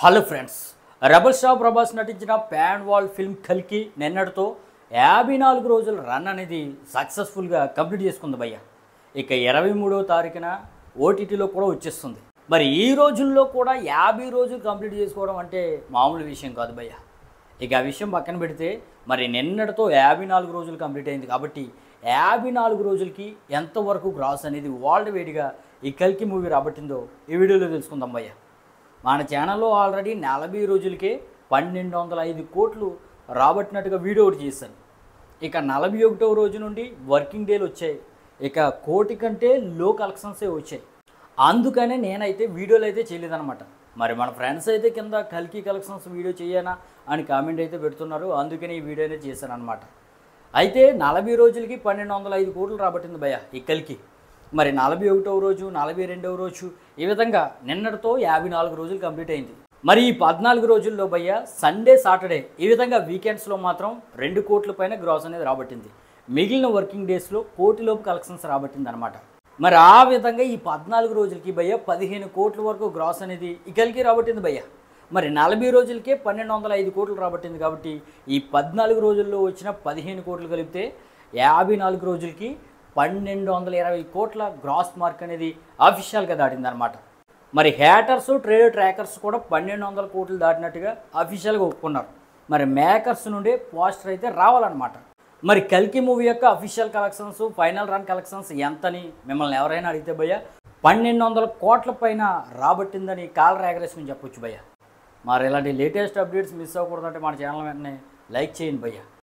Hello friends, rebel star Prabhas నటించిన pan wall film కల్కి నిన్నటితో 54 రోజుల రన్ అనేది సక్సెస్ఫుల్గా కంప్లీట్ చేసుకుంది భయ్య. ఇక 23వ తారీఖున ఓటీటీలో కూడా వచ్చేస్తుంది. మరి ఈ రోజుల్లో కూడా 50 రోజులు కంప్లీట్ చేసుకోవడం అంటే మామూలు విషయం కాదు భయ్య. ఇక ఆ విషయం పక్కన పెడితే మరి నిన్నటితో 54 రోజులు కంప్లీట్ అయింది కాబట్టి 54 రోజులకి ఎంతవరకు గ్రాస్ అనేది వరల్డ్ వైడ్గా ఈ కల్కి మూవీ రాబట్టిందో ఈ వీడియోలో తెలుసుకుందాం భయ్య. మన ఛానల్లో ఆల్రెడీ 40 రోజులకే 1205 కోట్లు రాబట్టినట్టుగా వీడియో ఒకటి చేశాను. ఇక 41వ రోజు నుండి వర్కింగ్ డేలు వచ్చాయి. ఇక కోటి కంటే లో కలెక్షన్సే వచ్చాయి. అందుకనే నేనైతే వీడియోలు అయితే చేయలేదన్నమాట. మరి మన ఫ్రెండ్స్ అయితే కింద కల్కి కలెక్షన్స్ వీడియో చేయనా అని కామెంట్ అయితే పెడుతున్నారు. అందుకని ఈ వీడియో అయితే చేశాను అనమాట. అయితే 40 రోజులకి 1205 కోట్లు రాబట్టింది భయ్య ఈ కల్కి. మరి 41వ రోజు 42వ రోజు ఈ విధంగా నిన్నటితో 54 రోజులు కంప్లీట్ అయింది. మరి ఈ 14 రోజుల్లో భయ్య సండే సాటర్డే ఈ విధంగా వీకెండ్స్లో మాత్రం 2 కోట్ల పైన గ్రాస్ అనేది రాబట్టింది. మిగిలిన వర్కింగ్ డేస్లో కోటిలోపు కలెక్షన్స్ రాబట్టింది అనమాట. మరి ఆ విధంగా ఈ 14 రోజులకి భయ్య 15 కోట్ల వరకు గ్రాస్ అనేది ఈ కల్కి రాబట్టింది భయ్య. మరి 40 రోజులకే 1205 కోట్లు రాబట్టింది కాబట్టి ఈ 14 రోజుల్లో వచ్చిన 15 కోట్లు కలిపితే 54 రోజులకి 1220 కోట్ల గ్రాస్ మార్క్ అనేది అఫీషియల్గా దాటిందనమాట. మరి హ్యాటర్స్ ట్రేడ్ ట్రాకర్స్ కూడా 1200 కోట్లు దాటినట్టుగా అఫీషియల్గా ఒప్పుకున్నారు. మరి మేకర్స్ నుండే పోస్టర్ అయితే రావాలన్నమాట. మరి కల్కి మూవీ యొక్క official collections final run collections ఎంతని మిమ్మల్ని ఎవరైనా అడిగితే భయ్య 1200 కోట్ల పైన రాబట్టిందని కాలర్ యాగరేషన్ చెప్పొచ్చు భయ్య. మరి ఇలాంటి లేటెస్ట్ అప్డేట్స్ మిస్ అవ్వకూడదంటే మన ఛానల్ వెంటనే లైక్ చేయండి భయ్య.